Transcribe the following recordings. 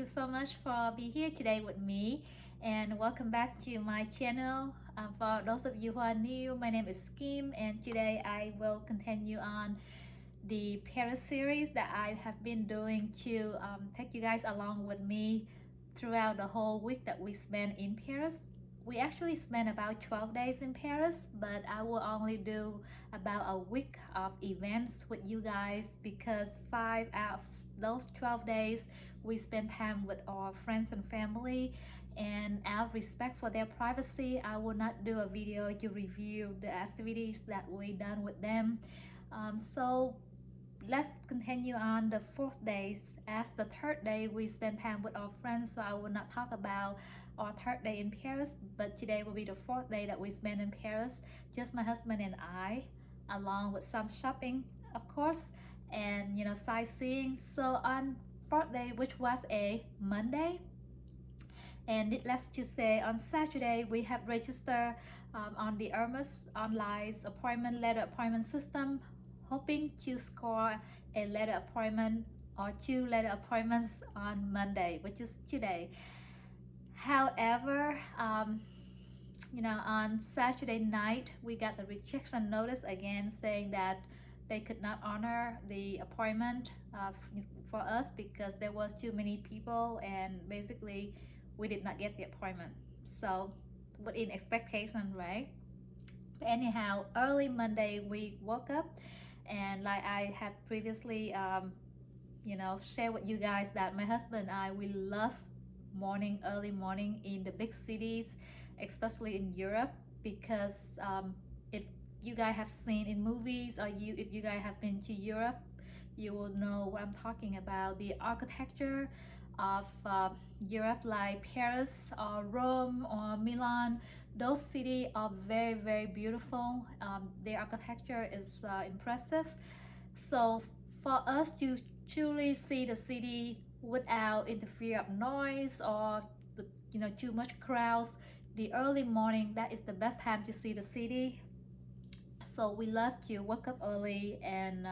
so much for being here today with me, and welcome back to my channel. For those of you who are new, my name is Kim, and today I will continue on the Paris series that I have been doing to take you guys along with me throughout the whole week that we spent in Paris. We actually spent about 12 days in Paris, but I will only do about a week of events with you guys because 5 out of those 12 days we spent time with our friends and family, and out of respect for their privacy, I will not do a video to review the activities that we done with them. So let's continue on the fourth days. As the third day we spend time with our friends, so I will not talk about our third day in Paris, but today will be the fourth day that we spend in Paris, just my husband and I, along with some shopping of course, and sightseeing. So on fourth day, which was a Monday, and let's just say on Saturday we have registered on the Hermes online appointment letter appointment system, hoping to score a letter appointment or 2 letter appointments on Monday, which is today. However, on Saturday night we got the rejection notice again saying that they could not honor the appointment for us because there was too many people, and basically we did not get the appointment. So within expectation, right? But anyhow, early Monday we woke up, and like I had previously share with you guys that my husband and I, we love early morning in the big cities, especially in Europe, because if you guys have seen in movies, or if you guys have been to Europe, you will know what I'm talking about. The architecture of Europe, like Paris or Rome or Milan, those cities are very, very beautiful. Their architecture is impressive. So for us to truly see the city without interfere of noise or too much crowds, the early morning, that is the best time to see the city. So we love to wake up early and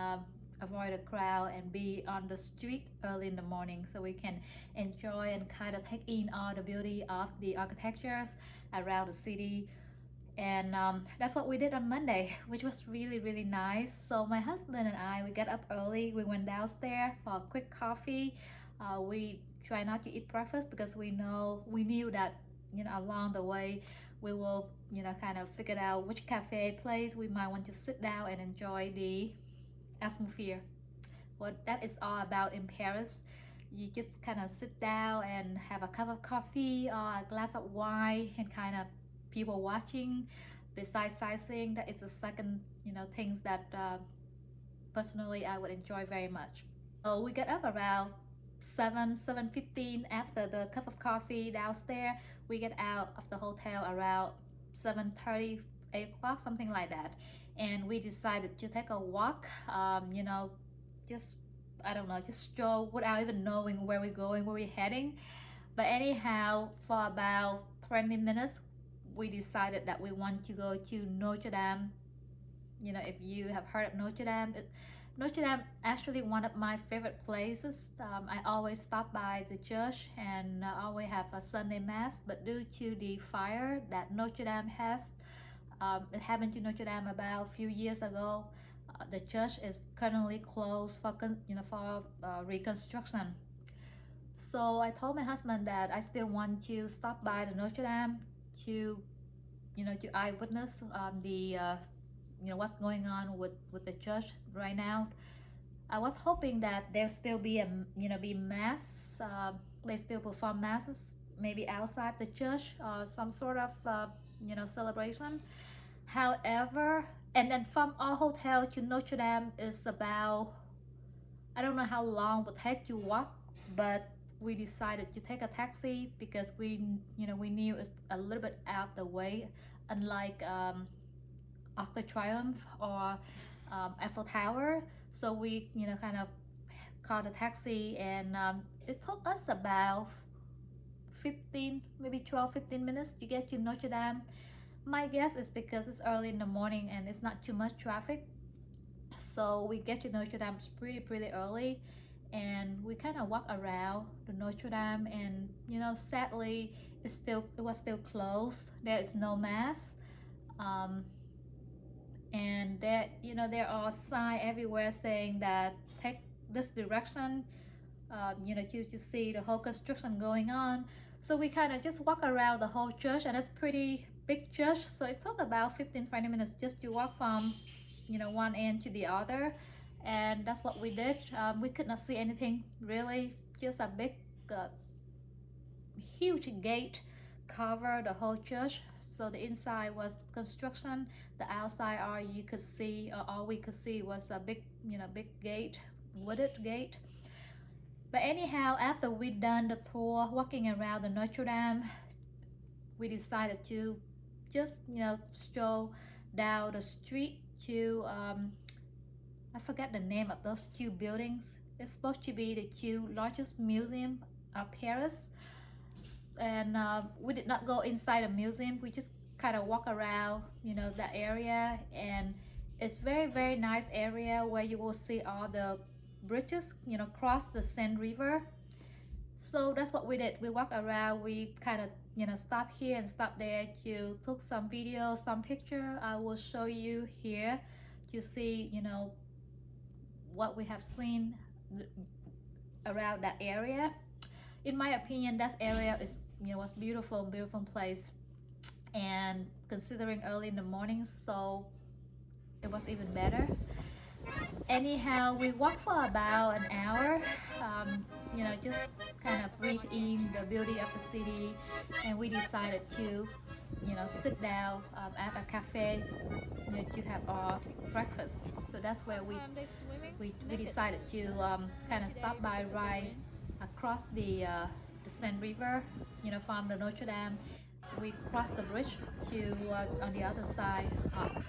avoid a crowd and be on the street early in the morning, so we can enjoy and kind of take in all the beauty of the architectures around the city. And that's what we did on Monday, which was really, really nice. So my husband and I, we got up early, we went downstairs for a quick coffee. We try not to eat breakfast because we knew that along the way we will kind of figure out which cafe place we might want to sit down and enjoy the atmosphere. What that is all about in Paris, you just kind of sit down and have a cup of coffee or a glass of wine and kind of people watching. Besides sightseeing, that is the second things that personally I would enjoy very much. So we get up around 7:15 after the cup of coffee downstairs. We get out of the hotel around 7:30, 8 o'clock, something like that, and we decided to take a walk. Just I don't know, just stroll without even knowing where we're going, where we're heading. But anyhow, for about 20 minutes we decided that we want to go to Notre Dame. If you have heard of Notre Dame, Notre Dame actually one of my favorite places. I always stop by the church and always have a Sunday mass, but due to the fire that Notre Dame has, it happened to Notre Dame about a few years ago. The church is currently closed for reconstruction. So I told my husband that I still want to stop by the Notre Dame to to eyewitness the what's going on with the church right now. I was hoping that there still be a be mass. They still perform masses maybe outside the church or some sort of celebration. However, and then from our hotel to Notre Dame is about, I don't know how long it would take to walk, but we decided to take a taxi because we knew it's a little bit out of the way, unlike Arc de Triomphe or Eiffel Tower. So we kind of called a taxi, and it took us about 15, maybe 12-15 minutes to get to Notre Dame. My guess is because it's early in the morning and it's not too much traffic, so we get to Notre Dame pretty early. and we kind of walk around the Notre Dame, and sadly it was still closed. There is no mass, um, and there are signs everywhere saying that take this direction, to see the whole construction going on. So we kind of just walk around the whole church, and it's pretty big church, so it took about 15-20 minutes just to walk from one end to the other, and that's what we did. We could not see anything really, just a big huge gate cover the whole church. So the inside was construction, the outside all we could see was a big big gate, wooded gate. But anyhow, after we done the tour walking around the Notre Dame, we decided to just stroll down the street to I forgot the name of those two buildings. It's supposed to be the two largest museum of Paris, and we did not go inside the museum. We just kind of walk around that area, and it's very, very nice area where you will see all the bridges cross the Seine river. So that's what we did. We walk around, we kind of stop here and stop there to took some video, some picture. I will show you here to see what we have seen around that area. In my opinion, that area is was beautiful place, and considering early in the morning, so it was even better. Anyhow, we walked for about an hour, just kind of breathe in the beauty of the city, and we decided to sit down at a cafe to have our breakfast. So that's where we decided to kind of stop by right across the Seine river, from the Notre Dame. We crossed the bridge to on the other side of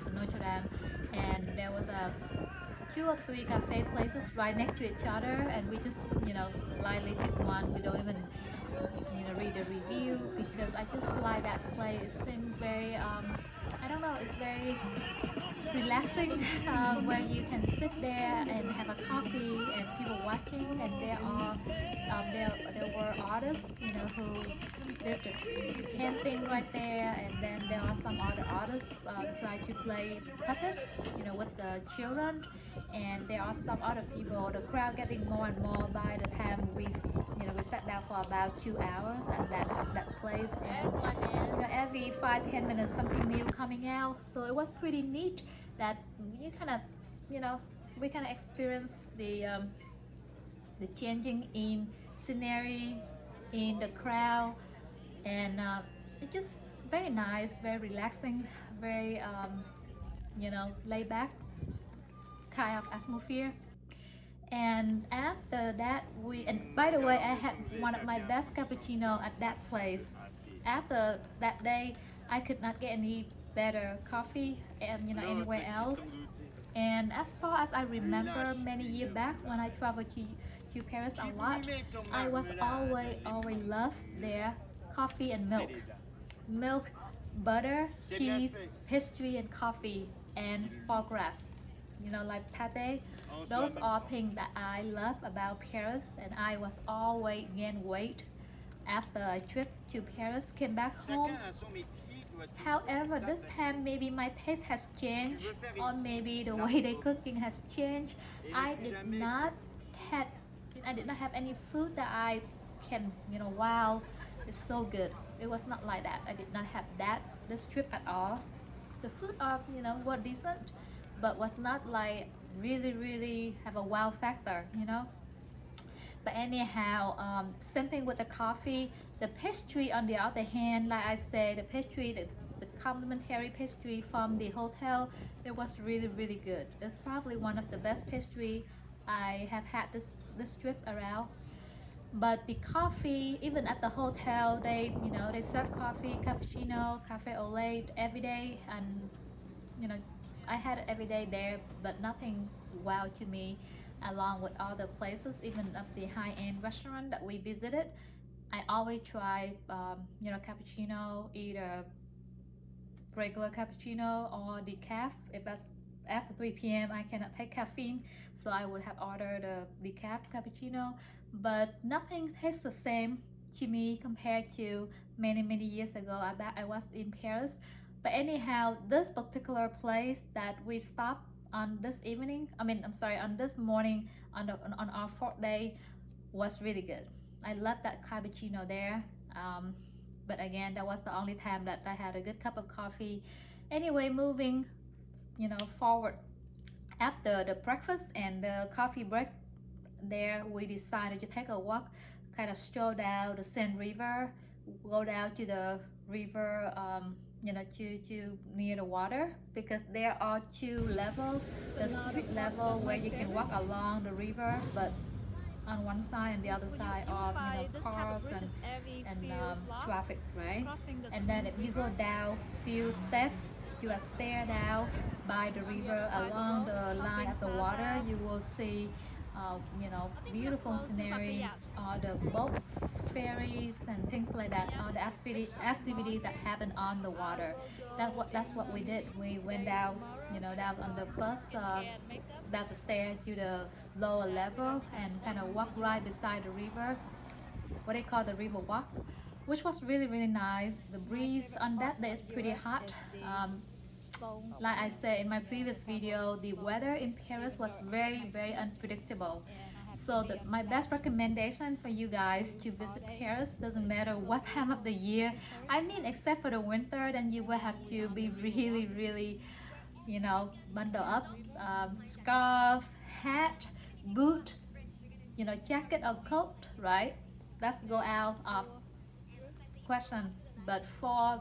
the Notre Dame, and there was a 2 or 3 cafe places right next to each other, and we just lightly pick one. We don't even read the review, because I just like that place. It seemed very I don't know, it's very relaxing, where you can sit there and have a coffee and people watching, and there were artists who did the painting right there, and then there are some other artists try to play puppets with the children, and there are some other people. The crowd getting more and more by the time we sat down for about 2 hours at that place, and every 5-10 minutes something new coming out. So it was pretty neat that you kind of we kind of experience the changing in scenery, in the crowd, and it's just very nice, very relaxing, very laid back kind of atmosphere. And after that, and by the way, I had one of my best cappuccino at that place. After that day, I could not get any better coffee and anywhere else. And as far as I remember, many years back when I traveled to Paris a lot, I was always loved their coffee and milk, butter, cheese, pastry, and coffee, and foie gras, like pate. Those are things that I love about Paris, and I was always gain weight after a trip to Paris, came back home. However, this time maybe my taste has changed, or maybe the way they cooking has changed. I did not have any food that I can wow, it's so good. It was not like that. I did not have that this trip at all. The food were decent, but was not like really have a wow factor. But anyhow, same thing with the coffee. The pastry, on the other hand, like I said, the complimentary pastry from the hotel, it was really good. It's probably one of the best pastry I have had this trip around. But the coffee, even at the hotel, they serve coffee, cappuccino, cafe au lait every day, and I had it every day there, but nothing wow to me. Along with other places, even of the high-end restaurant that we visited, I always try cappuccino, either regular cappuccino or decaf, if that's after 3 p.m. I cannot take caffeine, so I would have ordered a decaf cappuccino, but nothing tastes the same to me compared to many years ago. I was in Paris, but anyhow, this particular place that we stopped on this evening, I'm sorry, on this morning, on our fourth day, was really good. I love that cappuccino there. Um, but again, that was the only time that I had a good cup of coffee. Anyway, moving, forward, after the breakfast and the coffee break there, we decided to take a walk, kind of stroll down the Seine River, go down to the river, to near the water, because there are two levels, the street level where you can walk along the river, but on one side and the other side are cars and traffic, right? And then if you go down few steps, you are stare down by the river along the line of the water, you will see beautiful scenery, the boats, ferries, and things like that, all the activity that happen on the water. That's what we did. We went down, down on the first, down the stair to the lower level and kind of walk right beside the river, what they call the river walk, which was really nice. The breeze on that day is pretty hot. Um, like I said in my previous video, the weather in Paris was very unpredictable. So my best recommendation for you guys to visit Paris, doesn't matter what time of the year. I mean, except for the winter, then you will have to be really, bundle up, scarf, hat, boot, jacket or coat, right? Let's go out of question. But for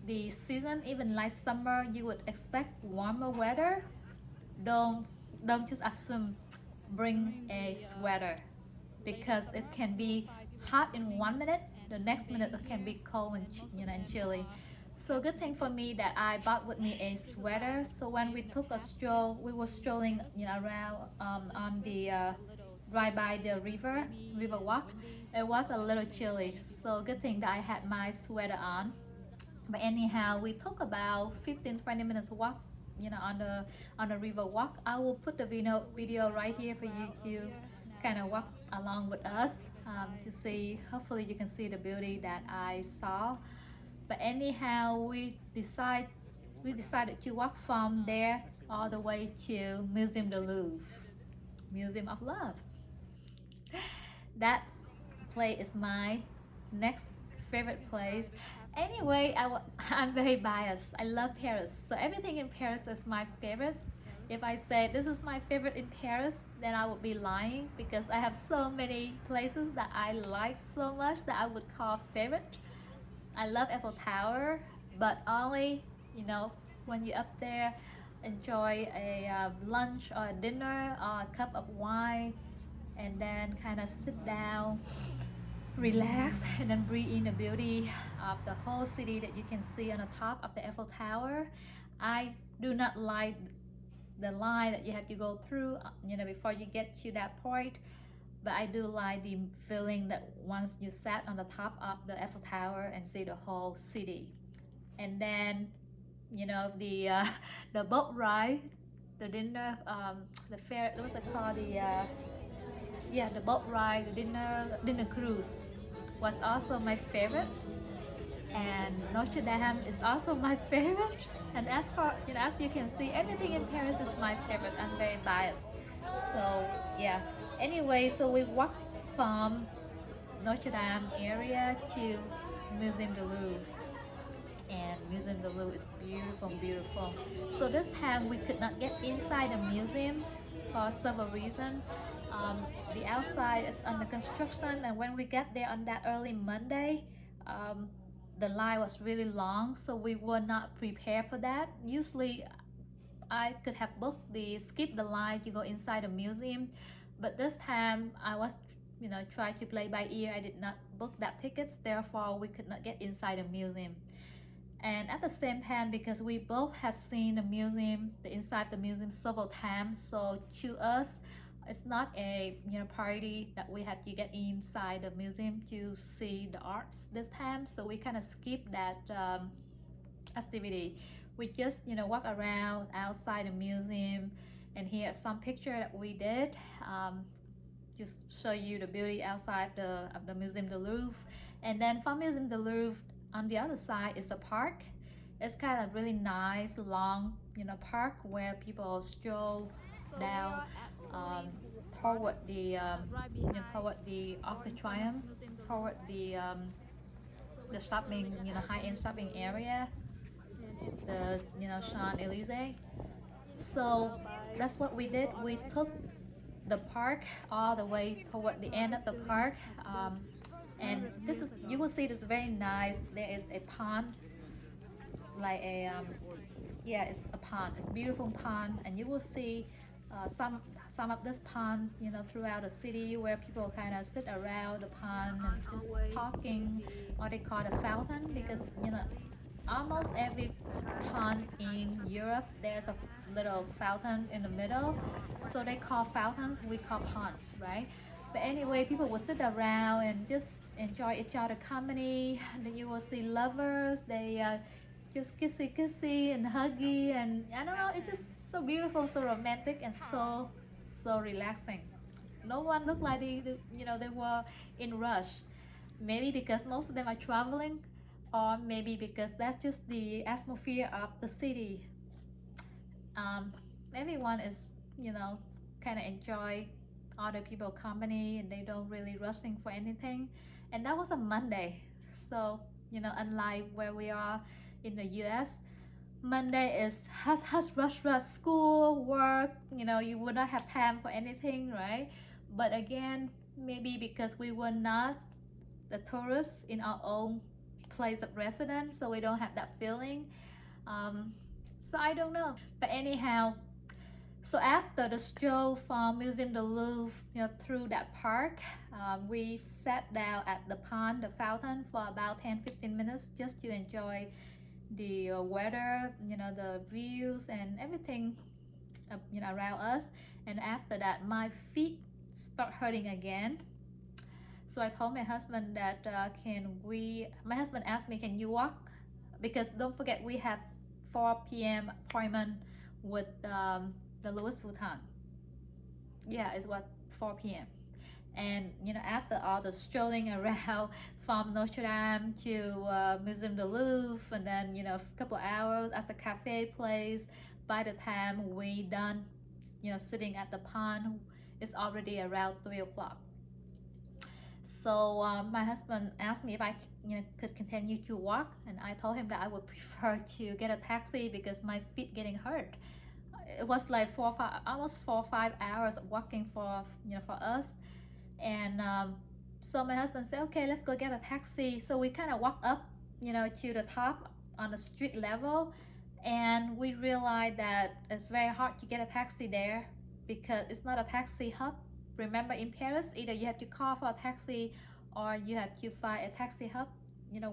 the season, even like summer, you would expect warmer weather. Don't don't just assume. Bring a sweater, because it can be hot in 1 minute, the next minute it can be cold and and chilly. So good thing for me that I bought with me a sweater. So when we took a stroll, we were strolling around, on the right by the river walk. It was a little chilly, so good thing that I had my sweater on. But anyhow, we took about 15-20 minutes walk, on the river walk. I will put the video right here for you to kind of walk along with us, to see. Hopefully, you can see the beauty that I saw. But anyhow, we decided to walk from there all the way to Museum de Louvre, Museum of Love. That place is my next favorite place. Anyway, I'm very biased. I love Paris, so everything in Paris is my favorite. If I say this is my favorite in Paris, then I would be lying, because I have so many places that I like so much that I would call favorite. I love Eiffel Tower, but only, when you're up there, enjoy a lunch or a dinner or a cup of wine, and then kind of sit down, relax, and then breathe in the beauty of the whole city that you can see on the top of the Eiffel Tower. I do not like the line that you have to go through, before you get to that point. But I do like the feeling that once you sat on the top of the Eiffel Tower and see the whole city. And then, the the boat ride, the dinner, the fair. What was it called? The boat ride, the dinner cruise was also my favorite. And Notre Dame is also my favorite. And as for, as you can see, everything in Paris is my favorite. I'm very biased. So yeah. Anyway, so we walked from Notre Dame area to Museum de Louvre. And Museum de Louvre is beautiful. So this time we could not get inside the museum for several reasons. The outside is under construction, and when we got there on that early Monday, the line was really long, so we were not prepared for that. Usually I could have skip the line to go inside the museum, but this time I was trying to play by ear. I did not book that tickets, therefore we could not get inside the museum. And at the same time, because we both have seen the inside the museum several times, so to us it's not a party that we have to get inside the museum to see the arts this time. So we kind of skip that activity. we just walk around outside the museum, and here are some picture that we did, just show you the beauty outside of the Museum de Louvre. And then from Museum de Louvre, on the other side is the park. It's kind of really nice long park where people stroll down toward the Arc de Triomphe, toward the shopping, high-end shopping area, the Champs-Élysées. So that's what we did. We took the park all the way toward the end of the park, and this is, you will see, this very nice. There is a pond, like a yeah, it's a pond. It's a beautiful pond, and you will see some of this pond throughout the city, where people kind of sit around the pond and just talking, or they call it a fountain, because almost every pond in Europe there's a little fountain in the middle, so they call fountains, we call ponds, right? But anyway, people will sit around and just enjoy each other company. And then you will see lovers, they just kissy and huggy, and I don't know, it's just so beautiful, so romantic, and so relaxing. No one looked like they were in rush. Maybe because most of them are traveling, or maybe because that's just the atmosphere of the city. Everyone is kind of enjoy other people company, and they don't really rushing for anything. And that was a Monday, so unlike where we are in the US, Monday is hush, rush, school, work, you would not have time for anything, right? But again, maybe because we were not the tourists in our own place of residence, so we don't have that feeling. So I don't know, but anyhow, so after the stroll from Museum de Louvre through that park, we sat down at the pond, the fountain, for about 10-15 minutes just to enjoy the weather, the views and everything around us. And after that, my feet start hurting again. So I told my husband that my husband asked me, can you walk? Because don't forget, we have 4 p.m. appointment with the Louis Vuitton. Yeah, it's what, 4 p.m. And after all the strolling around from Notre Dame to Museum de Louvre, and then a couple hours at the cafe place, by the time we done sitting at the pond, it's already around 3 o'clock. So my husband asked me if I could continue to walk, and I told him that I would prefer to get a taxi because my feet getting hurt. It was like almost 4 or 5 hours of walking for us. And so my husband said, okay, let's go get a taxi. So we kind of walked up to the top on the street level, and we realized that it's very hard to get a taxi there because it's not a taxi hub. Remember, in Paris, either you have to call for a taxi or you have to find a taxi hub,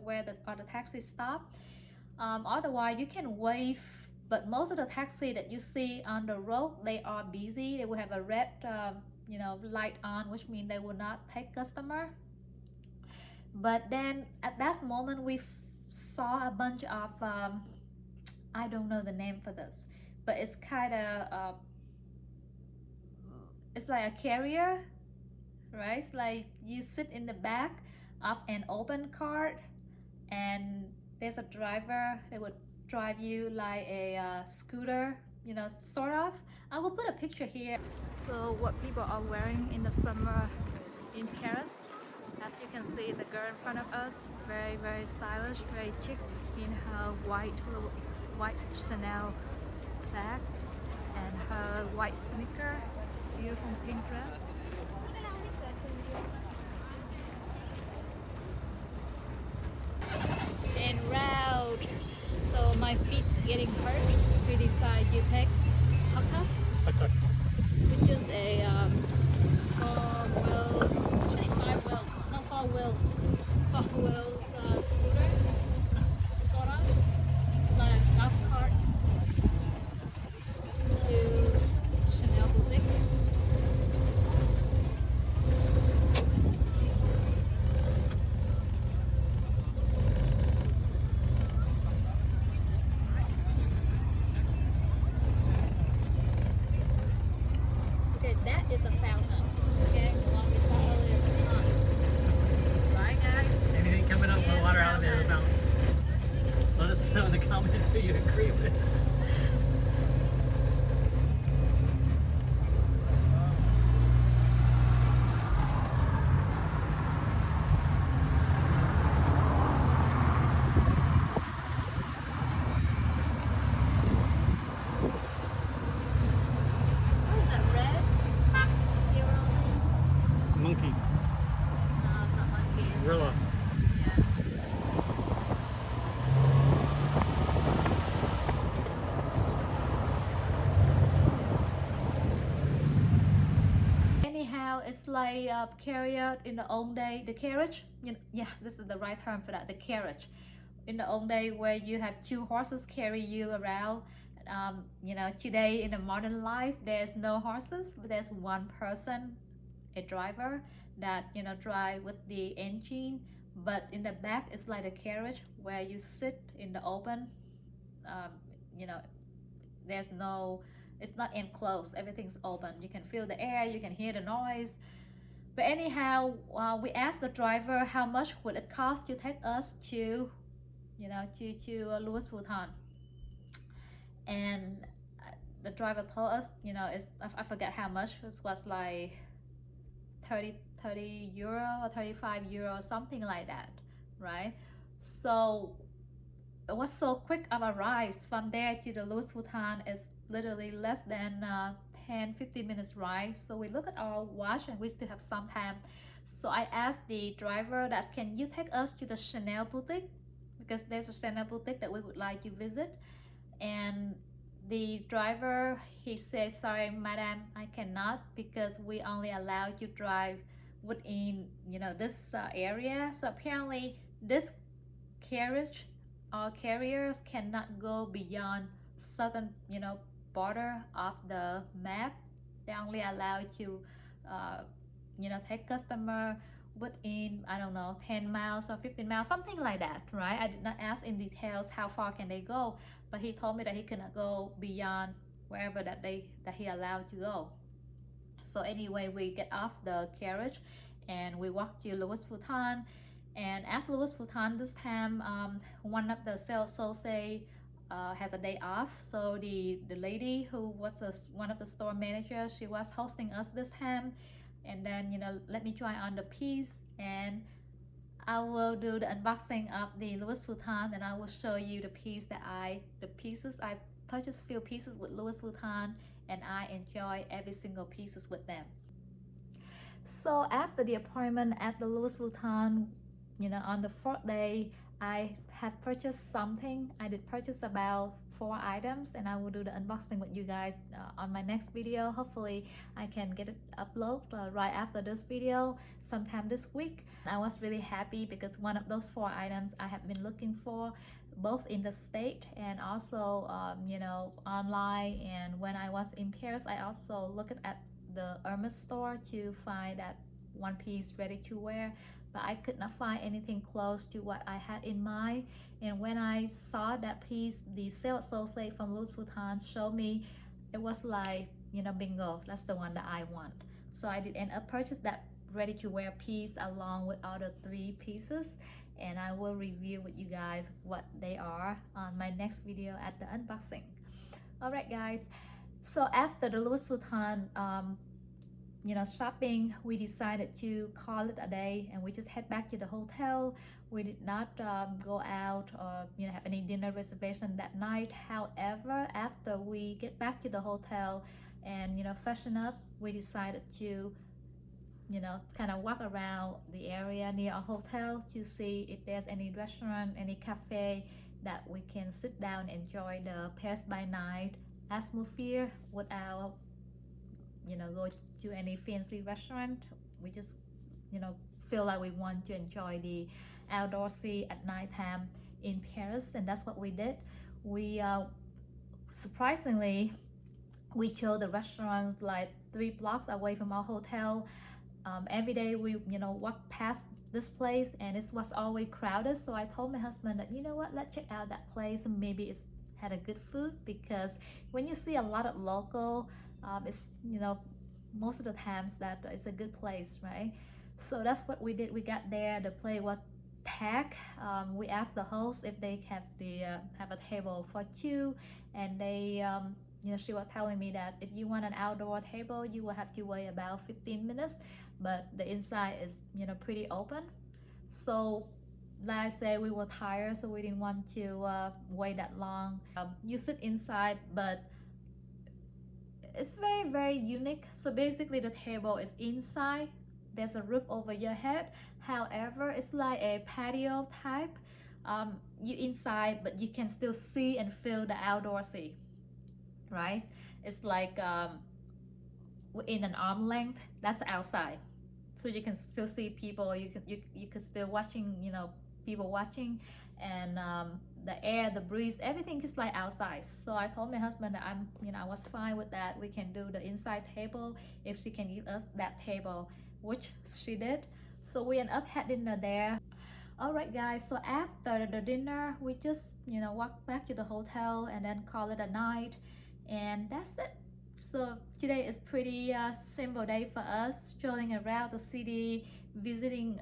where the taxi stop. Otherwise, you can wave, but most of the taxi that you see on the road, they are busy. They will have a red light on, which means they will not take customer. But then at that moment, we saw a bunch of I don't know the name for this, but it's kind of it's like a carrier, right? It's like you sit in the back of an open cart, and there's a driver that would drive you like a scooter, sort of. I will put a picture here. So what people are wearing in the summer in Paris, as you can see, the girl in front of us, very stylish, very chic, in her white Chanel bag and her white sneaker, beautiful pink dress. And round, so my feet getting hurt. We decide to take tuk-tuk, which is a 4 wheels, actually 5 wheels, no 4 wheels, 4 wheels scooter, sort of like a golf cart to Chanel boutique. who you agree with. What is that, red? Hero thing? Monkey. No, it's not monkey. It's Gorilla. yeah. Anyhow, it's like carrier in the old day, the carriage. Yeah, this is the right term for that, the carriage. In the old day, where you have two horses carry you around. Today in the modern life, there's no horses, but there's one person, a driver, that drive with the engine. But in the back, it's like a carriage where you sit in the open. Um, you know, there's no, it's not enclosed, everything's open, you can feel the air, you can hear the noise. But anyhow, we asked the driver how much would it cost to take us to Louisvuitton. And the driver told us, I forget how much, it was like 30 euro or 35 euro, something like that, right? So it was so quick of a ride. From there to the Lourve is literally less than 10-15 minutes ride. So we look at our watch and we still have some time. So I asked the driver that, can you take us to the Chanel boutique, because there's a Chanel boutique that we would like to visit. And the driver, he says, sorry madam, I cannot, because we only allow you to drive within this area. So apparently this carriage or carriers cannot go beyond certain border of the map. They only allow you take customer within, I don't know, 10 miles or 15 miles, something like that, right? I did not ask in details how far can they go, but he told me that he cannot go beyond wherever that he allowed to go. So anyway, we get off the carriage and we walk to Louis Vuitton. And as Louis Vuitton this time, one of the sales associates has a day off. So the lady who was one of the store managers, she was hosting us this time. And then, let me try on the piece, and I will do the unboxing of the Louis Vuitton, and I will show you the pieces I purchased few pieces with Louis Vuitton, and I enjoy every single pieces with them. So after the appointment at the Louis Vuitton, on the fourth day, I have purchased something. I did purchase about 4 items, and I will do the unboxing with you guys on my next video. Hopefully I can get it uploaded right after this video sometime this week. I was really happy because one of those 4 items I have been looking for, both in the state and also online. And when I was in Paris, I also looked at the Hermes store to find that one piece ready to wear, but I could not find anything close to what I had in mind. And when I saw that piece, the sales associate from Louis Vuitton showed me, it was like, bingo, that's the one that I want. So I did end up purchase that ready to wear piece along with other 3 pieces, and I will review with you guys what they are on my next video at the unboxing. Alright guys, so after the Louis Vuitton shopping, we decided to call it a day, and we just head back to the hotel. We did not go out or have any dinner reservation that night. However, after we get back to the hotel and freshen up, we decided to kind of walk around the area near our hotel to see if there's any restaurant, any cafe that we can sit down and enjoy the Paris by night atmosphere without go to any fancy restaurant. We just feel like we want to enjoy the outdoor sea at nighttime in Paris, and that's what we did. We surprisingly, we chose the restaurants like 3 blocks away from our hotel. Every day we walk past this place and it was always crowded. So I told my husband that, what, let's check out that place, and maybe it's had a good food, because when you see a lot of local, it's most of the times that it's a good place, right? So that's what we did. We got there, the place was pack. We asked the host if they have a table for two, and they she was telling me that if you want an outdoor table, you will have to wait about 15 minutes, but the inside is pretty open. So like I said, we were tired, so we didn't want to wait that long. You sit inside, but it's very, very unique. So basically the table is inside, there's a roof over your head. However, it's like a patio type. You inside, but you can still see and feel the outdoor sea, right? It's like within an arm length. That's outside, so you can still see people. You can still watching, people watching, and the air, the breeze, everything just like outside. So I told my husband that I was fine with that. We can do the inside table if she can give us that table, which she did. So we end up had dinner there. All right, guys. So after the dinner, we just walk back to the hotel and then call it a night, and that's it. So today is pretty simple day for us, strolling around the city, visiting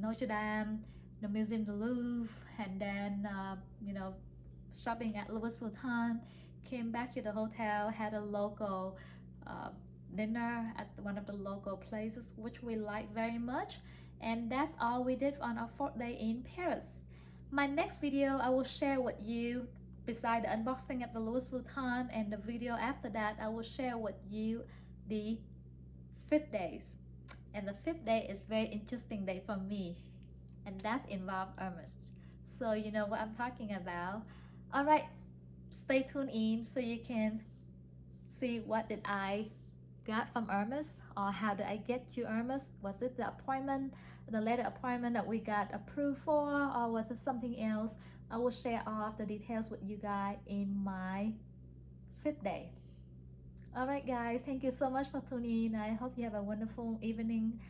Notre Dame, the Museum the Louvre, and then shopping at Louis Vuitton. Came back to the hotel, had a local uh, dinner at one of the local places, which we like very much. And that's all we did on our 4th day in Paris. My next video, I will share with you, beside the unboxing at the Louis Vuitton, and the video after that, I will share with you the 5th days. And the 5th day is very interesting day for me, and that's involved Hermes. So you know what I'm talking about. All right, stay tuned in so you can see what did I got from Hermes, or how did I get to Hermes. Was it the appointment, the letter appointment that we got approved for, or was it something else? I will share all of the details with you guys in my 5th day. All right, guys, thank you so much for tuning in. I hope you have a wonderful evening.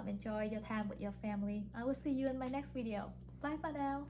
Enjoy your time with your family. I will see you in my next video. Bye for now.